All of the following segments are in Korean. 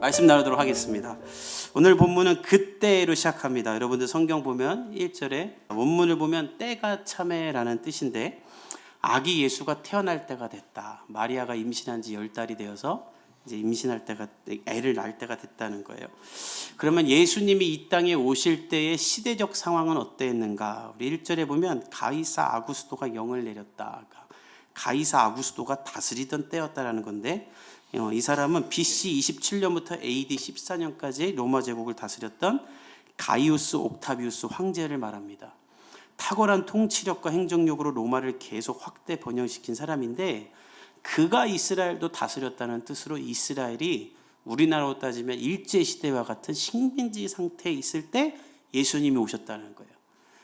말씀 나누도록 하겠습니다. 오늘 본문은 그때로 시작합니다. 여러분들 성경 보면 1절에 원문을 보면 때가 참에라는 뜻인데, 아기 예수가 태어날 때가 됐다. 마리아가 임신한 지 10달이 되어서 이제 임신할 때가, 애를 낳을 때가 됐다는 거예요. 그러면 예수님이 이 땅에 오실 때의 시대적 상황은 어땠는가? 우리 1절에 보면 가이사 아구스도가 영을 내렸다. 가이사 아구스도가 다스리던 때였다라는 건데, 이 사람은 BC 27년부터 AD 14년까지 로마 제국을 다스렸던 가이우스 옥타비우스 황제를 말합니다. 탁월한 통치력과 행정력으로 로마를 계속 확대 번영시킨 사람인데, 그가 이스라엘도 다스렸다는 뜻으로 이스라엘이 우리나라로 따지면 일제시대와 같은 식민지 상태에 있을 때 예수님이 오셨다는 거예요.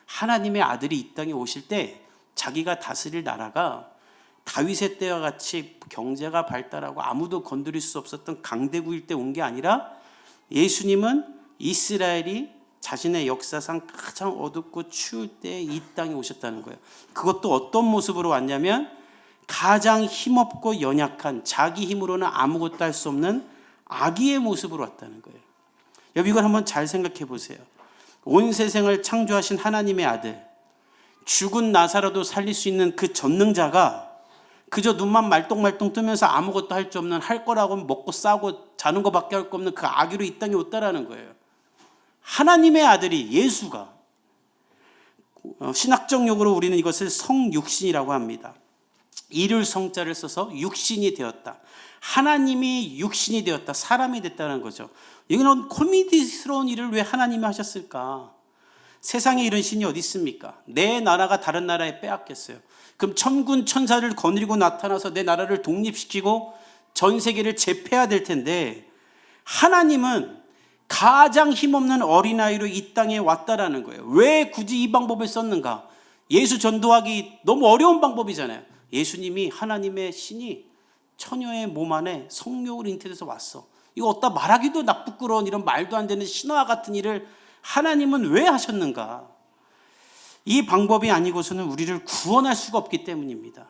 하나님의 아들이 이 땅에 오실 때 자기가 다스릴 나라가 다윗의 때와 같이 경제가 발달하고 아무도 건드릴 수 없었던 강대국일 때 온 게 아니라, 예수님은 이스라엘이 자신의 역사상 가장 어둡고 추울 때 이 땅에 오셨다는 거예요. 그것도 어떤 모습으로 왔냐면, 가장 힘없고 연약한, 자기 힘으로는 아무것도 할 수 없는 아기의 모습으로 왔다는 거예요. 여러분, 이걸 한번 잘 생각해 보세요. 온 세상을 창조하신 하나님의 아들, 죽은 나사로도 살릴 수 있는 그 전능자가 그저 눈만 말똥말똥 뜨면서 아무것도 할 수 없는, 할 거라고 먹고 싸고 자는 것밖에 할 거 없는 그 아기로 이 땅에 왔다라는 거예요. 하나님의 아들이, 예수가, 신학적 용어로 우리는 이것을 성육신이라고 합니다. 이를 성자를 써서 육신이 되었다. 하나님이 육신이 되었다. 사람이 됐다는 거죠. 이건 코미디스러운 일을 왜 하나님이 하셨을까? 세상에 이런 신이 어디 있습니까? 내 나라가 다른 나라에 빼앗겼어요. 그럼 천군 천사를 거느리고 나타나서 내 나라를 독립시키고 전 세계를 제패해야 될 텐데, 하나님은 가장 힘없는 어린아이로 이 땅에 왔다라는 거예요. 왜 굳이 이 방법을 썼는가? 예수 전도하기 너무 어려운 방법이잖아요. 예수님이, 하나님의 신이 처녀의 몸 안에 성령으로 잉태돼서 왔어. 이거 어디다 말하기도 부끄러운 이런 말도 안 되는 신화 같은 일을 하나님은 왜 하셨는가? 이 방법이 아니고서는 우리를 구원할 수가 없기 때문입니다.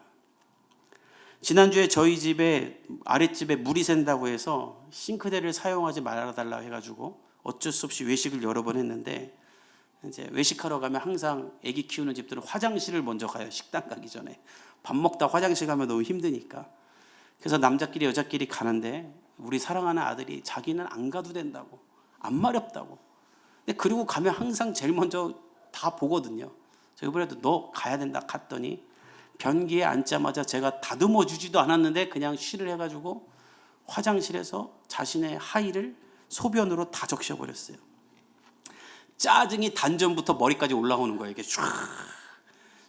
지난주에 저희 집에 아랫집에 물이 샌다고 해서 싱크대를 사용하지 말아달라고 해가지고 어쩔 수 없이 외식을 여러 번 했는데, 이제 외식하러 가면 항상 아기 키우는 집들은 화장실을 먼저 가요. 식당 가기 전에. 밥 먹다 화장실 가면 너무 힘드니까. 그래서 남자끼리 여자끼리 가는데, 우리 사랑하는 아들이 자기는 안 가도 된다고, 안 마렵다고. 근데 그리고 가면 항상 제일 먼저 다 보거든요. 저 이번에도 너 가야 된다 갔더니, 변기에 앉자마자 제가 다듬어 주지도 않았는데 그냥 쉬를 해가지고 화장실에서 자신의 하의를 소변으로 다 적셔버렸어요. 짜증이 단전부터 머리까지 올라오는 거예요. 이게 촤.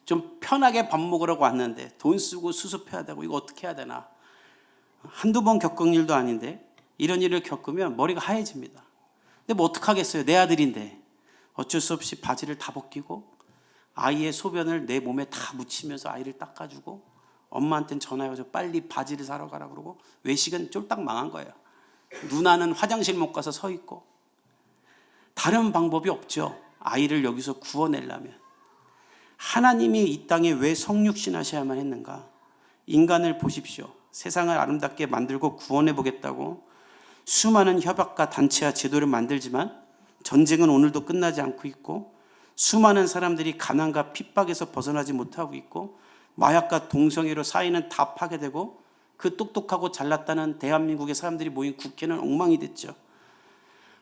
좀 편하게 밥 먹으라고 왔는데 돈 쓰고 수습해야 되고, 이거 어떻게 해야 되나. 한두 번 겪은 일도 아닌데 이런 일을 겪으면 머리가 하얘집니다. 근데 뭐 어떡하겠어요. 내 아들인데. 어쩔 수 없이 바지를 다 벗기고 아이의 소변을 내 몸에 다 묻히면서 아이를 닦아주고, 엄마한테는 전화해서 빨리 바지를 사러 가라 그러고, 외식은 쫄딱 망한 거예요. 누나는 화장실 못 가서 서 있고. 다른 방법이 없죠. 아이를 여기서 구원하려면. 하나님이 이 땅에 왜 성육신 하셔야만 했는가? 인간을 보십시오. 세상을 아름답게 만들고 구원해 보겠다고 수많은 협약과 단체와 제도를 만들지만 전쟁은 오늘도 끝나지 않고 있고, 수많은 사람들이 가난과 핍박에서 벗어나지 못하고 있고, 마약과 동성애로 사회는 다 파괴되고, 그 똑똑하고 잘났다는 대한민국의 사람들이 모인 국회는 엉망이 됐죠.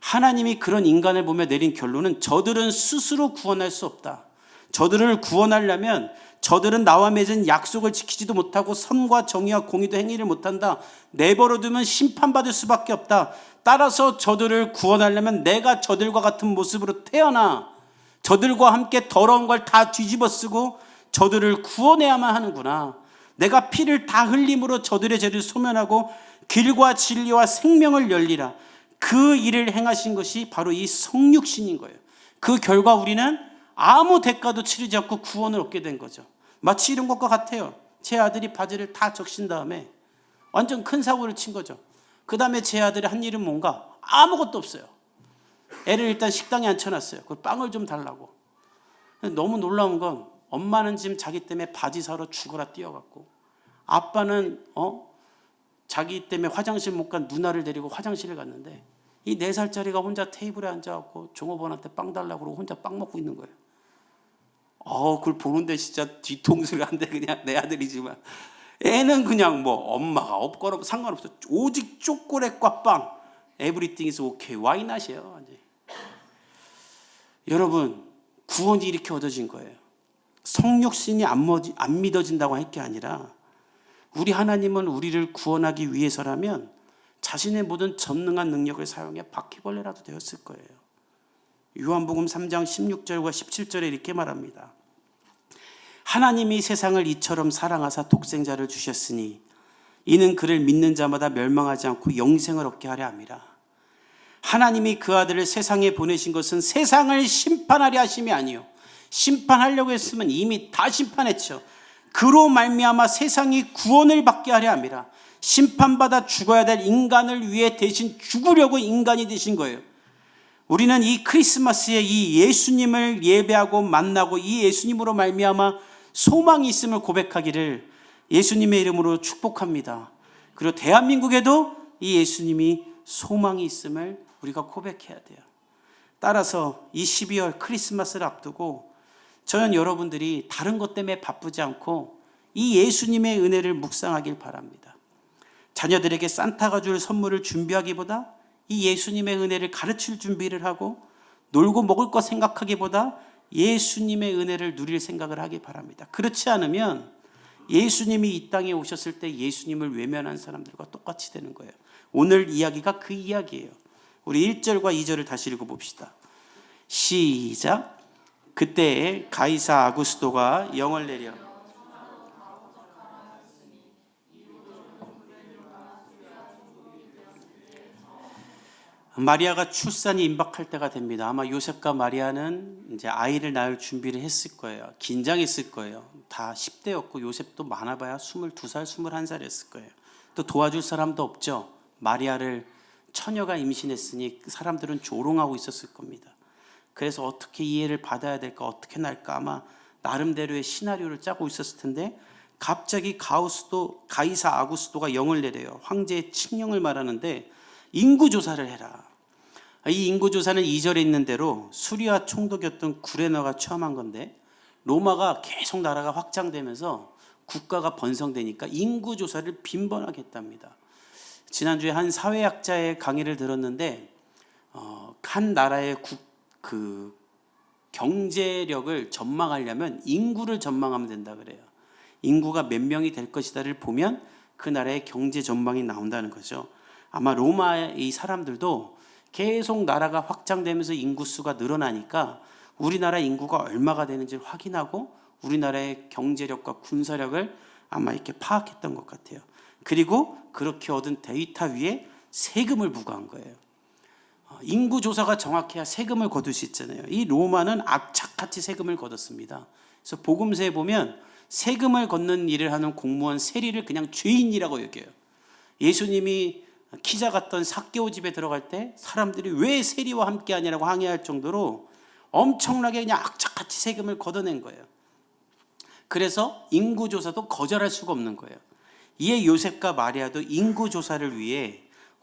하나님이 그런 인간을 보며 내린 결론은, 저들은 스스로 구원할 수 없다. 저들을 구원하려면 저들은 나와 맺은 약속을 지키지도 못하고 선과 정의와 공의도 행위를 못한다. 내버려두면 심판받을 수밖에 없다. 따라서 저들을 구원하려면 내가 저들과 같은 모습으로 태어나 저들과 함께 더러운 걸 다 뒤집어 쓰고 저들을 구원해야만 하는구나. 내가 피를 다 흘림으로 저들의 죄를 소멸하고 길과 진리와 생명을 열리라. 그 일을 행하신 것이 바로 이 성육신인 거예요. 그 결과 우리는 아무 대가도 치르지 않고 구원을 얻게 된 거죠. 마치 이런 것과 같아요. 제 아들이 바지를 다 적신 다음에 완전 큰 사고를 친 거죠. 그 다음에 제 아들이 한 일은 뭔가? 아무것도 없어요. 애를 일단 식당에 앉혀놨어요. 그 빵을 좀 달라고. 너무 놀라운 건, 엄마는 지금 자기 때문에 바지 사러 죽어라 뛰어갔고, 아빠는 자기 때문에 화장실 못 간 누나를 데리고 화장실을 갔는데 이 4살짜리가 혼자 테이블에 앉아갖고 종업원한테 빵 달라고 그러고 혼자 빵 먹고 있는 거예요. 그걸 보는데 진짜 뒤통수를 한대. 그냥 내 아들이지만 애는 그냥 뭐 엄마가 없거나 상관없어. 오직 초콜릿과 빵. Everything is okay. Why not이에요. 여러분, 구원이 이렇게 얻어진 거예요. 성육신이 안 믿어진다고 할 게 아니라 우리 하나님은 우리를 구원하기 위해서라면 자신의 모든 전능한 능력을 사용해 바퀴벌레라도 되었을 거예요. 요한복음 3장 16절과 17절에 이렇게 말합니다. 하나님이 세상을 이처럼 사랑하사 독생자를 주셨으니 이는 그를 믿는 자마다 멸망하지 않고 영생을 얻게 하려 함이라. 하나님이 그 아들을 세상에 보내신 것은 세상을 심판하려 하심이 아니요 심판하려고 했으면 이미 다 심판했죠. 그로 말미암아 세상이 구원을 받게 하려 함이라. 심판받아 죽어야 될 인간을 위해 대신 죽으려고 인간이 되신 거예요. 우리는 이 크리스마스에 이 예수님을 예배하고 만나고 이 예수님으로 말미암아 소망이 있음을 고백하기를 예수님의 이름으로 축복합니다. 그리고 대한민국에도 이 예수님이 소망이 있음을 우리가 고백해야 돼요. 따라서 이 12월 크리스마스를 앞두고 저는 여러분들이 다른 것 때문에 바쁘지 않고 이 예수님의 은혜를 묵상하길 바랍니다. 자녀들에게 산타가 줄 선물을 준비하기보다 이 예수님의 은혜를 가르칠 준비를 하고 놀고 먹을 것 생각하기보다 예수님의 은혜를 누릴 생각을 하기 바랍니다. 그렇지 않으면 예수님이 이 땅에 오셨을 때 예수님을 외면한 사람들과 똑같이 되는 거예요. 오늘 이야기가 그 이야기예요. 우리 1절과 2절을 다시 읽어봅시다. 시작. 그때에 가이사 아구스도가 영을 내려 마리아가 출산이 임박할 때가 됩니다. 아마 요셉과 마리아는 이제 아이를 낳을 준비를 했을 거예요. 긴장했을 거예요. 다 10대였고 요셉도 많아봐야 22살, 21살이었을 거예요. 또 도와줄 사람도 없죠. 마리아를 처녀가 임신했으니 사람들은 조롱하고 있었을 겁니다. 그래서 어떻게 이해를 받아야 될까, 어떻게 날까 아마 나름대로의 시나리오를 짜고 있었을 텐데 갑자기 가이사 아구스도가 영을 내려요. 황제의 칙령을 말하는데 인구조사를 해라. 이 인구조사는 2절에 있는 대로 수리아 총독이었던 구레너가 처음한 건데 로마가 계속 나라가 확장되면서 국가가 번성되니까 인구조사를 빈번하게 했답니다. 지난주에 한 사회학자의 강의를 들었는데 한 나라의 그 경제력을 전망하려면 인구를 전망하면 된다 그래요. 인구가 몇 명이 될 것이다를 보면 그 나라의 경제 전망이 나온다는 거죠. 아마 로마의 이 사람들도 계속 나라가 확장되면서 인구수가 늘어나니까 우리나라 인구가 얼마가 되는지를 확인하고 우리나라의 경제력과 군사력을 아마 이렇게 파악했던 것 같아요. 그리고 그렇게 얻은 데이터 위에 세금을 부과한 거예요. 인구조사가 정확해야 세금을 거둘 수 있잖아요. 이 로마는 악착같이 세금을 거뒀습니다. 그래서 복음서에 보면 세금을 걷는 일을 하는 공무원 세리를 그냥 죄인이라고 여겨요. 예수님이 키 작았던 삭개오 집에 들어갈 때 사람들이 왜 세리와 함께 하냐라고 항의할 정도로 엄청나게 그냥 악착같이 세금을 걷어낸 거예요. 그래서 인구조사도 거절할 수가 없는 거예요. 이에 요셉과 마리아도 인구조사를 위해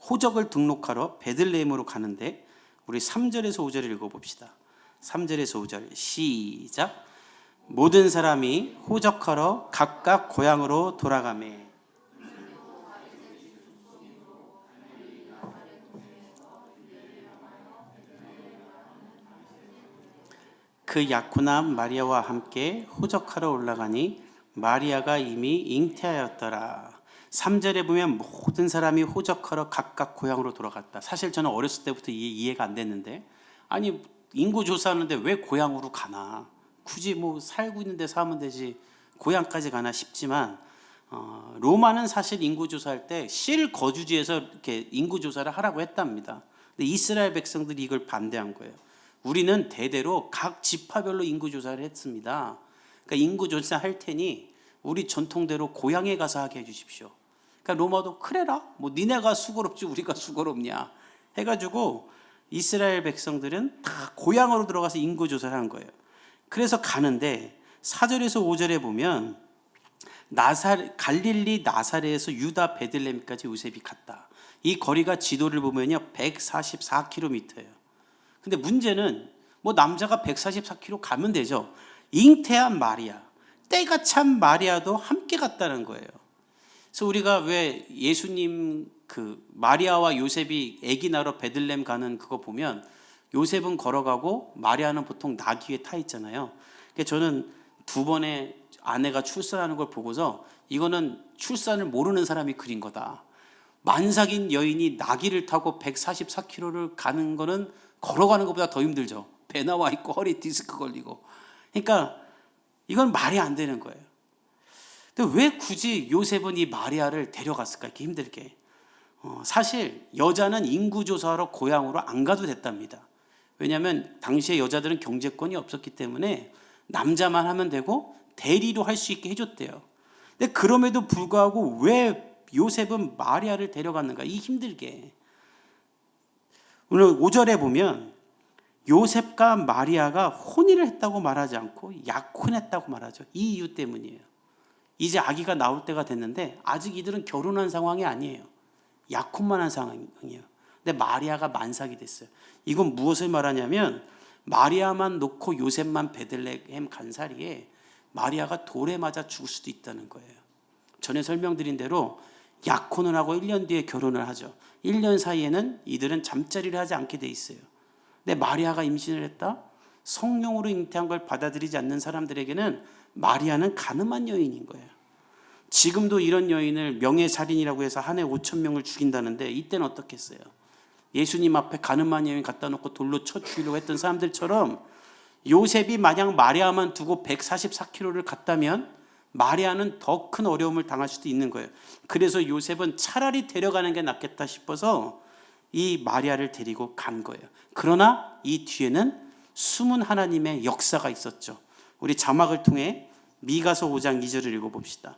호적을 등록하러 베들레헴으로 가는데 우리 3절에서 5절을 읽어봅시다. 3절에서 5절 시작. 모든 사람이 호적하러 각각 고향으로 돌아가매 그 약혼한 마리아와 함께 호적하러 올라가니 마리아가 이미 잉태하였더라. 3절에 보면 모든 사람이 호적하러 각각 고향으로 돌아갔다. 사실 저는 어렸을 때부터 이해가 안 됐는데 아니 인구조사하는데 왜 고향으로 가나. 굳이 뭐 살고 있는 데서 하면 되지 고향까지 가나 싶지만 로마는 사실 인구조사할 때 실거주지에서 이렇게 인구조사를 하라고 했답니다. 근데 이스라엘 백성들이 이걸 반대한 거예요. 우리는 대대로 각 지파별로 인구조사를 했습니다. 그러니까 인구조사 할 테니 우리 전통대로 고향에 가서 하게 해주십시오. 그러니까 로마도 그래라 뭐 니네가 수고롭지 우리가 수고롭냐 해가지고 이스라엘 백성들은 다 고향으로 들어가서 인구조사를 한 거예요. 그래서 가는데 4절에서 5절에 보면 갈릴리 나사렛에서 유다 베들레헴까지 요셉이 갔다. 이 거리가 지도를 보면요 144km예요. 근데 문제는 뭐 남자가 144km 가면 되죠. 잉태한 마리아, 때가 참 마리아도 함께 갔다는 거예요. 그래서 우리가 왜 예수님 그 마리아와 요셉이 아기 낳으러 베들레헴 가는 그거 보면 요셉은 걸어가고 마리아는 보통 나귀에 타 있잖아요. 그러니까 저는 두 번의 아내가 출산하는 걸 보고서 이거는 출산을 모르는 사람이 그린 거다. 만삭인 여인이 나귀를 타고 144km를 가는 거는 걸어가는 것보다 더 힘들죠. 배 나와 있고 허리 디스크 걸리고. 그러니까 이건 말이 안 되는 거예요. 근데 왜 굳이 요셉은 이 마리아를 데려갔을까 이렇게 힘들게. 사실 여자는 인구조사하러 고향으로 안 가도 됐답니다. 왜냐하면 당시에 여자들은 경제권이 없었기 때문에 남자만 하면 되고 대리로 할 수 있게 해줬대요. 근데 그럼에도 불구하고 왜 요셉은 마리아를 데려갔는가 이 힘들게. 오늘 5절에 보면 요셉과 마리아가 혼인을 했다고 말하지 않고 약혼했다고 말하죠. 이 이유 때문이에요. 이제 아기가 나올 때가 됐는데 아직 이들은 결혼한 상황이 아니에요. 약혼만 한 상황이에요. 근데 마리아가 만삭이 됐어요. 이건 무엇을 말하냐면 마리아만 놓고 요셉만 베들레헴 간 사이에 마리아가 돌에 맞아 죽을 수도 있다는 거예요. 전에 설명드린 대로 약혼을 하고 1년 뒤에 결혼을 하죠. 1년 사이에는 이들은 잠자리를 하지 않게 돼 있어요. 근데 마리아가 임신을 했다? 성령으로 잉태한 걸 받아들이지 않는 사람들에게는 마리아는 가늠한 여인인 거예요. 지금도 이런 여인을 명예살인이라고 해서 한 해 5,000명을 죽인다는데 이때는 어떻겠어요? 예수님 앞에 가늠한 여인 갖다 놓고 돌로 쳐 죽이려고 했던 사람들처럼 요셉이 만약 마리아만 두고 144km를 갔다면 마리아는 더 큰 어려움을 당할 수도 있는 거예요. 그래서 요셉은 차라리 데려가는 게 낫겠다 싶어서 이 마리아를 데리고 간 거예요. 그러나 이 뒤에는 숨은 하나님의 역사가 있었죠. 우리 자막을 통해 미가서 5장 2절을 읽어봅시다.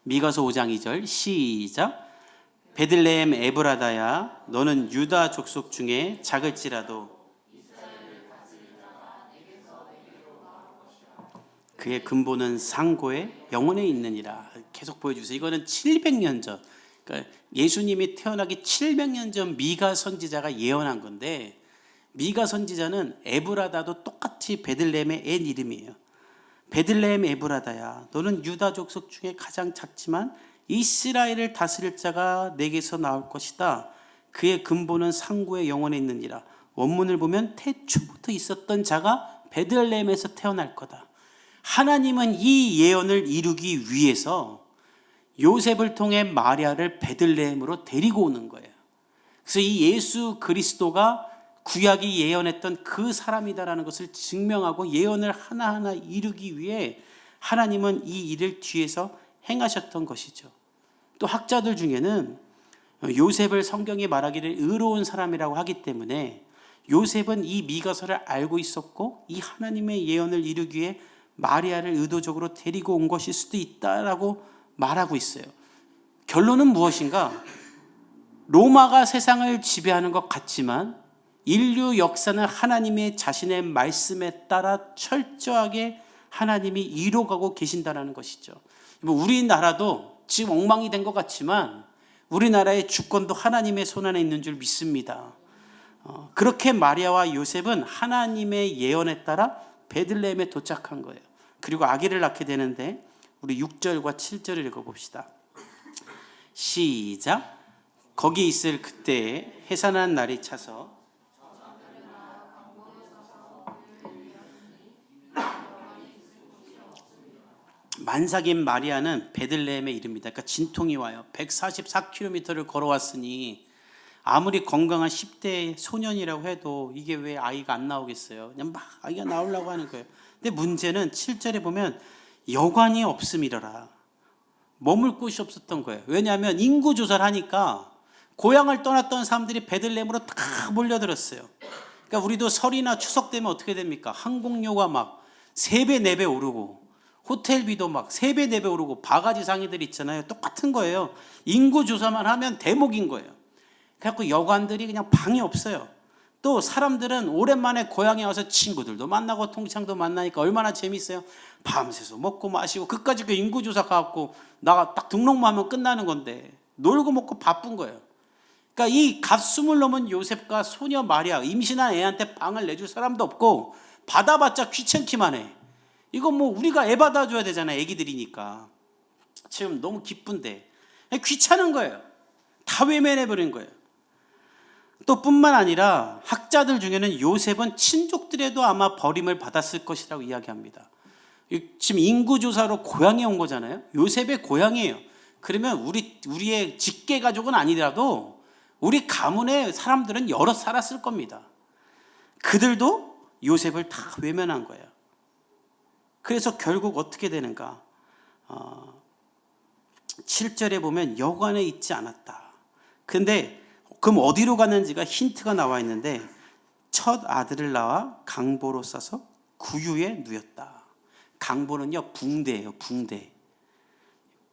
미가서 5장 2절 시작. 베들레헴 에브라다야 너는 유다 족속 중에 작을지라도 그의 근본은 상고에 영원에 있느니라. 계속 보여주세요. 이거는 700년 전, 그러니까 예수님이 태어나기 700년 전 미가 선지자가 예언한 건데 미가 선지자는 에브라다도 똑같이 베들레헴의 애 이름이에요. 베들레헴 에브라다야 너는 유다 족속 중에 가장 작지만 이스라엘을 다스릴 자가 내게서 나올 것이다. 그의 근본은 상고에 영원에 있느니라. 원문을 보면 태초부터 있었던 자가 베들레헴에서 태어날 거다. 하나님은 이 예언을 이루기 위해서 요셉을 통해 마리아를 베들레헴으로 데리고 오는 거예요. 그래서 이 예수 그리스도가 구약이 예언했던 그 사람이다라는 것을 증명하고 예언을 하나하나 이루기 위해 하나님은 이 일을 뒤에서 행하셨던 것이죠. 또 학자들 중에는 요셉을 성경이 말하기를 의로운 사람이라고 하기 때문에 요셉은 이 미가서를 알고 있었고 이 하나님의 예언을 이루기 위해 마리아를 의도적으로 데리고 온 것일 수도 있다라고 말하고 있어요. 결론은 무엇인가? 로마가 세상을 지배하는 것 같지만 인류 역사는 하나님의 자신의 말씀에 따라 철저하게 하나님이 이루어가고 계신다는 것이죠. 우리나라도 지금 엉망이 된 것 같지만 우리나라의 주권도 하나님의 손 안에 있는 줄 믿습니다. 그렇게 마리아와 요셉은 하나님의 예언에 따라 베들레헴에 도착한 거예요. 그리고 아기를 낳게 되는데 우리 6절과 7절을 읽어봅시다. 시작. 거기 있을 그때에 해산한 날이 차서 만삭인 마리아는 베들레헴에 이릅니다. 그러니까 진통이 와요. 144km를 걸어왔으니 아무리 건강한 10대 소년이라고 해도 이게 왜 아이가 안 나오겠어요? 그냥 막 아이가 나오려고 하는 거예요. 근데 문제는 7절에 보면 여관이 없음이더라. 머물 곳이 없었던 거예요. 왜냐하면 인구 조사를 하니까 고향을 떠났던 사람들이 베들레헴으로 다 몰려들었어요. 그러니까 우리도 설이나 추석 되면 어떻게 됩니까? 항공료가 막 3배, 4배 오르고 호텔비도 막 3배, 4배 오르고 바가지 상이들 있잖아요. 똑같은 거예요. 인구 조사만 하면 대목인 거예요. 그래서 여관들이 그냥 방이 없어요. 또 사람들은 오랜만에 고향에 와서 친구들도 만나고 통창도 만나니까 얼마나 재밌어요. 밤새서 먹고 마시고 그까짓 그 인구조사 가갖고 나 딱 등록만 하면 끝나는 건데 놀고 먹고 바쁜 거예요. 그러니까 이 갓숨을 넘은 요셉과 소녀 마리아, 임신한 애한테 방을 내줄 사람도 없고 받아봤자 귀찮기만 해. 이거 뭐 우리가 애 받아줘야 되잖아요. 애기들이니까. 지금 너무 기쁜데 귀찮은 거예요. 다 외면해버린 거예요. 또 뿐만 아니라 학자들 중에는 요셉은 친족들에도 아마 버림을 받았을 것이라고 이야기합니다. 지금 인구조사로 고향에 온 거잖아요. 요셉의 고향이에요. 그러면 우리의 직계 가족은 아니더라도 우리 가문의 사람들은 여럿 살았을 겁니다. 그들도 요셉을 다 외면한 거예요. 그래서 결국 어떻게 되는가? 7절에 보면 여관에 있지 않았다. 근데 그럼 어디로 갔는지가 힌트가 나와 있는데 첫 아들을 낳아 강보로 싸서 구유에 누였다. 강보는요 붕대예요. 붕대.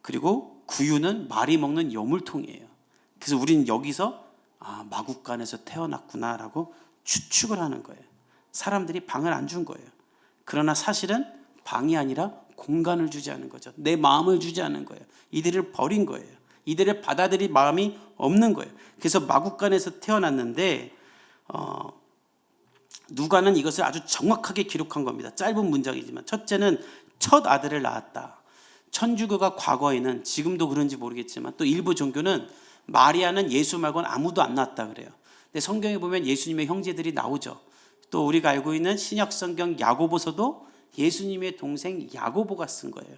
그리고 구유는 말이 먹는 여물통이에요. 그래서 우리는 여기서 마국간에서 태어났구나라고 추측을 하는 거예요. 사람들이 방을 안 준 거예요. 그러나 사실은 방이 아니라 공간을 주지 않은 거죠. 내 마음을 주지 않은 거예요. 이들을 버린 거예요. 이들을 받아들일 마음이 없는 거예요. 그래서 마국간에서 태어났는데 누가는 이것을 아주 정확하게 기록한 겁니다. 짧은 문장이지만 첫째는 첫 아들을 낳았다. 천주교가 과거에는 지금도 그런지 모르겠지만 또 일부 종교는 마리아는 예수 말고는 아무도 안 낳았다 그래요. 근데 성경에 보면 예수님의 형제들이 나오죠. 또 우리가 알고 있는 신약 성경 야고보서도 예수님의 동생 야고보가 쓴 거예요.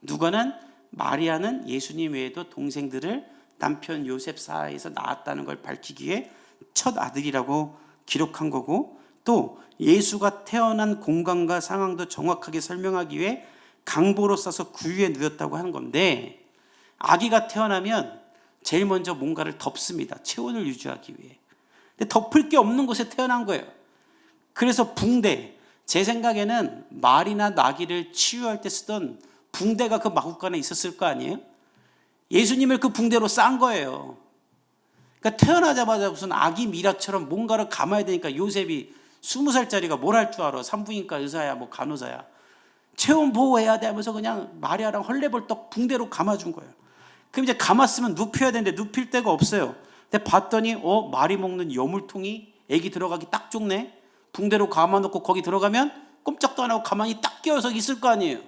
누가는 마리아는 예수님 외에도 동생들을 남편 요셉 사이에서 낳았다는 걸 밝히기 위해 첫 아들이라고 기록한 거고, 또 예수가 태어난 공간과 상황도 정확하게 설명하기 위해 강보로 싸서 구유에 누였다고 하는 건데, 아기가 태어나면 제일 먼저 뭔가를 덮습니다. 체온을 유지하기 위해. 근데 덮을 게 없는 곳에 태어난 거예요. 그래서 붕대, 제 생각에는 말이나 나귀를 치유할 때 쓰던 붕대가 그 마국간에 있었을 거 아니에요? 예수님을 그 붕대로 싼 거예요. 그러니까 태어나자마자 무슨 아기 미라처럼 뭔가를 감아야 되니까 요셉이 20살짜리가 뭘 할 줄 알아? 산부인과 의사야 뭐 간호사야. 체온 보호해야 돼 하면서 그냥 마리아랑 헐레벌떡 붕대로 감아준 거예요. 그럼 이제 감았으면 눕혀야 되는데 눕힐 데가 없어요. 근데 봤더니 말이 먹는 여물통이 애기 들어가기 딱 좋네. 붕대로 감아놓고 거기 들어가면 꼼짝도 안 하고 가만히 딱 끼어서 있을 거 아니에요.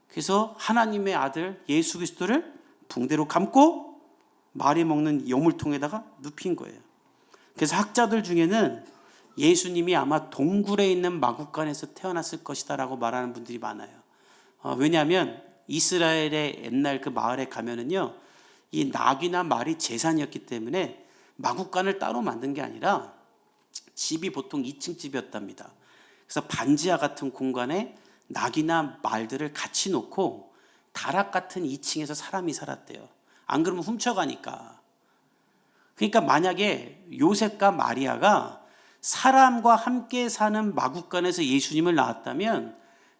그래서 하나님의 아들 예수 그리스도를 붕대로 감고 말이 먹는 여물통에다가 눕힌 거예요. 그래서 학자들 중에는 예수님이 아마 동굴에 있는 마국간에서 태어났을 것이다 라고 말하는 분들이 많아요. 왜냐하면 이스라엘의 옛날 그 마을에 가면은요, 이 낙이나 말이 재산이었기 때문에 마국간을 따로 만든 게 아니라 집이 보통 2층 집이었답니다. 그래서 반지하 같은 공간에 낙이나 말들을 같이 놓고 다락 같은 2층에서 사람이 살았대요. 안 그러면 훔쳐가니까. 그러니까 만약에 요셉과 마리아가 사람과 함께 사는 마국간에서 예수님을 낳았다면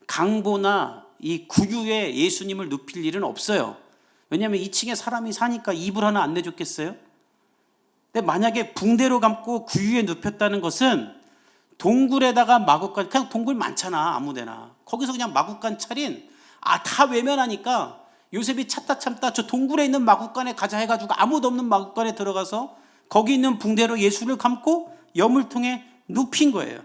강보나 이 구유에 예수님을 눕힐 일은 없어요. 왜냐하면 2층에 사람이 사니까 이불 하나 안 내줬겠어요? 근데 만약에 붕대로 감고 구유에 눕혔다는 것은 동굴에다가 마국간, 그냥 동굴 많잖아 아무데나. 거기서 그냥 마국간 차린, 다 외면하니까 요셉이 찾다 저 동굴에 있는 마국간에 가자 해가지고 아무도 없는 마국간에 들어가서 거기 있는 붕대로 예수를 감고 여물통에 눕힌 거예요.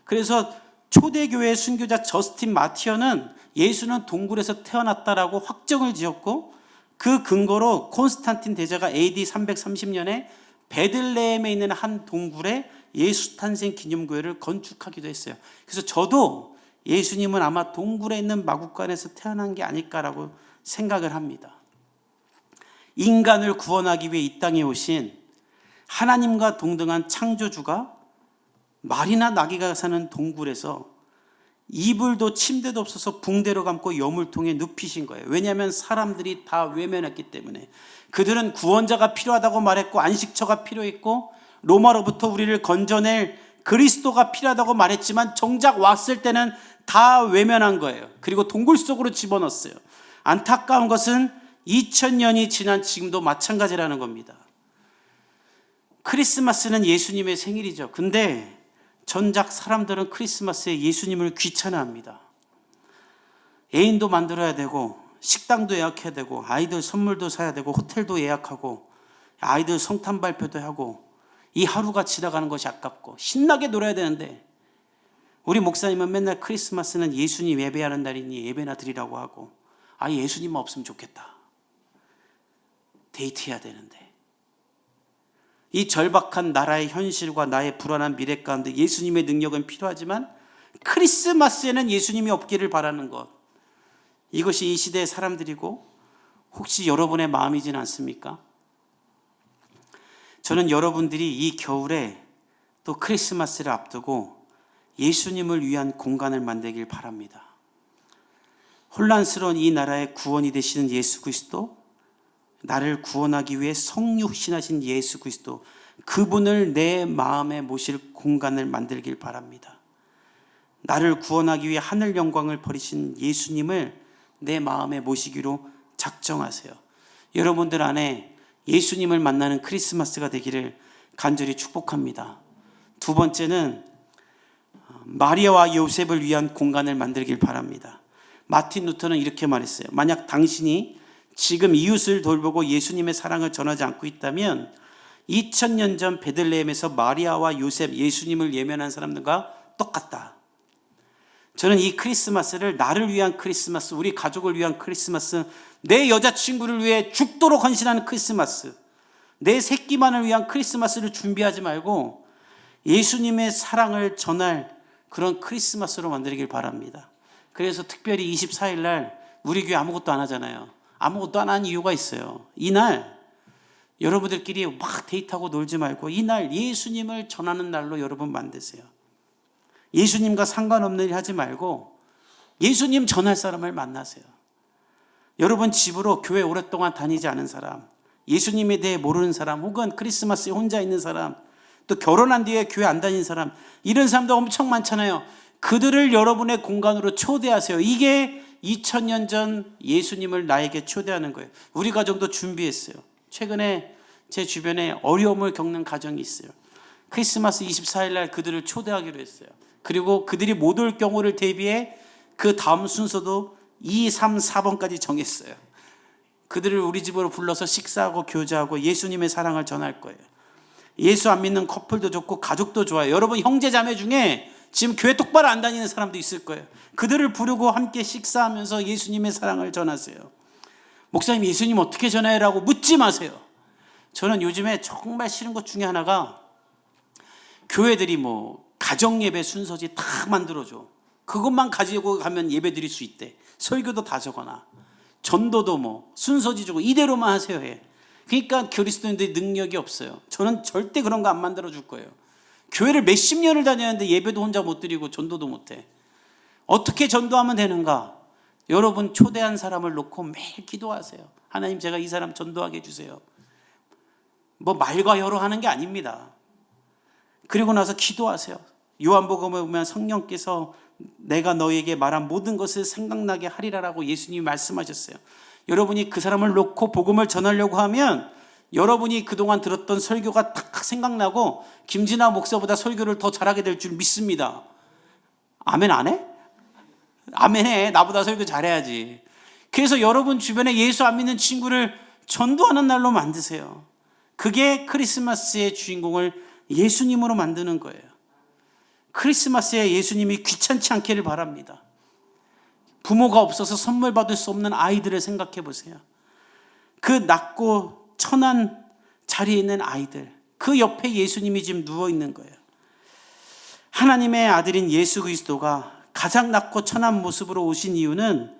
그래서 초대교회 순교자 저스틴 마티어는 예수는 동굴에서 태어났다라고 확정을 지었고, 그 근거로 콘스탄틴 대제가 AD 330년에 베들레헴에 있는 한 동굴에 예수 탄생 기념교회를 건축하기도 했어요. 그래서 저도 예수님은 아마 동굴에 있는 마국간에서 태어난 게 아닐까라고 생각을 합니다. 인간을 구원하기 위해 이 땅에 오신 하나님과 동등한 창조주가 말이나 나귀가 사는 동굴에서 이불도 침대도 없어서 붕대로 감고 여물통에 눕히신 거예요. 왜냐하면 사람들이 다 외면했기 때문에. 그들은 구원자가 필요하다고 말했고 안식처가 필요했고 로마로부터 우리를 건져낼 그리스도가 필요하다고 말했지만 정작 왔을 때는 다 외면한 거예요. 그리고 동굴 속으로 집어넣었어요. 안타까운 것은 2000년이 지난 지금도 마찬가지라는 겁니다. 크리스마스는 예수님의 생일이죠. 근데 전작 사람들은 크리스마스에 예수님을 귀찮아합니다. 애인도 만들어야 되고 식당도 예약해야 되고 아이들 선물도 사야 되고 호텔도 예약하고 아이들 성탄 발표도 하고 이 하루가 지나가는 것이 아깝고 신나게 놀아야 되는데 우리 목사님은 맨날 크리스마스는 예수님 예배하는 날이니 예배나 드리라고 하고 예수님만 없으면 좋겠다. 데이트해야 되는데. 이 절박한 나라의 현실과 나의 불안한 미래 가운데 예수님의 능력은 필요하지만 크리스마스에는 예수님이 없기를 바라는 것. 이것이 이 시대의 사람들이고 혹시 여러분의 마음이진 않습니까? 저는 여러분들이 이 겨울에 또 크리스마스를 앞두고 예수님을 위한 공간을 만들길 바랍니다. 혼란스러운 이 나라의 구원이 되시는 예수 그리스도, 나를 구원하기 위해 성육신하신 예수 그리스도, 그분을 내 마음에 모실 공간을 만들길 바랍니다. 나를 구원하기 위해 하늘 영광을 버리신 예수님을 내 마음에 모시기로 작정하세요. 여러분들 안에 예수님을 만나는 크리스마스가 되기를 간절히 축복합니다. 두 번째는 마리아와 요셉을 위한 공간을 만들길 바랍니다. 마틴 루터는 이렇게 말했어요. 만약 당신이 지금 이웃을 돌보고 예수님의 사랑을 전하지 않고 있다면 2000년 전 베들레헴에서 마리아와 요셉, 예수님을 예면한 사람들과 똑같다. 저는 이 크리스마스를 나를 위한 크리스마스, 우리 가족을 위한 크리스마스, 내 여자친구를 위해 죽도록 헌신하는 크리스마스, 내 새끼만을 위한 크리스마스를 준비하지 말고 예수님의 사랑을 전할 그런 크리스마스로 만들길 바랍니다. 그래서 특별히 24일 날 우리 교회 아무것도 안 하잖아요. 아무것도 안 하는 이유가 있어요. 이날 여러분들끼리 막 데이트하고 놀지 말고 이날 예수님을 전하는 날로 여러분 만드세요. 예수님과 상관없는 일 하지 말고 예수님 전할 사람을 만나세요. 여러분 집으로 교회 오랫동안 다니지 않은 사람, 예수님에 대해 모르는 사람, 혹은 크리스마스에 혼자 있는 사람, 또 결혼한 뒤에 교회 안 다니는 사람, 이런 사람도 엄청 많잖아요. 그들을 여러분의 공간으로 초대하세요. 이게 2000년 전 예수님을 나에게 초대하는 거예요. 우리 가정도 준비했어요. 최근에 제 주변에 어려움을 겪는 가정이 있어요. 크리스마스 24일 날 그들을 초대하기로 했어요. 그리고 그들이 못 올 경우를 대비해 그 다음 순서도 2, 3, 4번까지 정했어요. 그들을 우리 집으로 불러서 식사하고 교제하고 예수님의 사랑을 전할 거예요. 예수 안 믿는 커플도 좋고 가족도 좋아요. 여러분 형제 자매 중에 지금 교회 똑바로 안 다니는 사람도 있을 거예요. 그들을 부르고 함께 식사하면서 예수님의 사랑을 전하세요. 목사님 예수님 어떻게 전해요? 라고 묻지 마세요. 저는 요즘에 정말 싫은 것 중에 하나가 교회들이 가정예배 순서지 다 만들어줘. 그것만 가지고 가면 예배 드릴 수 있대. 설교도 다 적어놔. 전도도 순서지 주고 이대로만 하세요 해. 그러니까 그리스도인들이 능력이 없어요. 저는 절대 그런 거 안 만들어 줄 거예요. 교회를 몇십 년을 다녔는데 예배도 혼자 못 드리고 전도도 못해. 어떻게 전도하면 되는가? 여러분 초대한 사람을 놓고 매일 기도하세요. 하나님 제가 이 사람 전도하게 해주세요. 말과 혀로 하는 게 아닙니다. 그리고 나서 기도하세요. 요한복음에 보면 성령께서 내가 너에게 말한 모든 것을 생각나게 하리라라고 예수님이 말씀하셨어요. 여러분이 그 사람을 놓고 복음을 전하려고 하면 여러분이 그동안 들었던 설교가 딱 생각나고 김진아 목사보다 설교를 더 잘하게 될 줄 믿습니다. 아멘 안 해? 아멘 해. 나보다 설교 잘해야지. 그래서 여러분 주변에 예수 안 믿는 친구를 전도하는 날로 만드세요. 그게 크리스마스의 주인공을 예수님으로 만드는 거예요. 크리스마스에 예수님이 귀찮지 않기를 바랍니다. 부모가 없어서 선물 받을 수 없는 아이들을 생각해 보세요. 그 낮고 천한 자리에 있는 아이들, 그 옆에 예수님이 지금 누워 있는 거예요. 하나님의 아들인 예수 그리스도가 가장 낮고 천한 모습으로 오신 이유는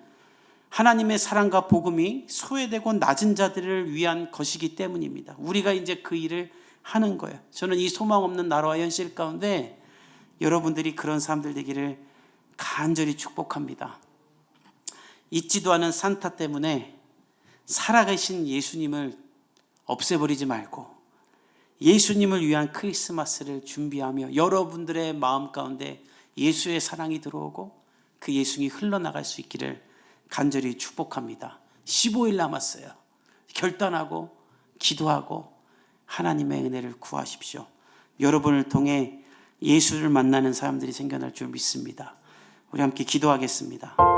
하나님의 사랑과 복음이 소외되고 낮은 자들을 위한 것이기 때문입니다. 우리가 이제 그 일을 하는 거예요. 저는 이 소망 없는 나라와 현실 가운데 여러분들이 그런 사람들 되기를 간절히 축복합니다. 잊지도 않은 산타 때문에 살아계신 예수님을 없애버리지 말고 예수님을 위한 크리스마스를 준비하며 여러분들의 마음 가운데 예수의 사랑이 들어오고 그 예수님이 흘러나갈 수 있기를 간절히 축복합니다. 15일 남았어요. 결단하고 기도하고 하나님의 은혜를 구하십시오. 여러분을 통해 예수를 만나는 사람들이 생겨날 줄 믿습니다. 우리 함께 기도하겠습니다.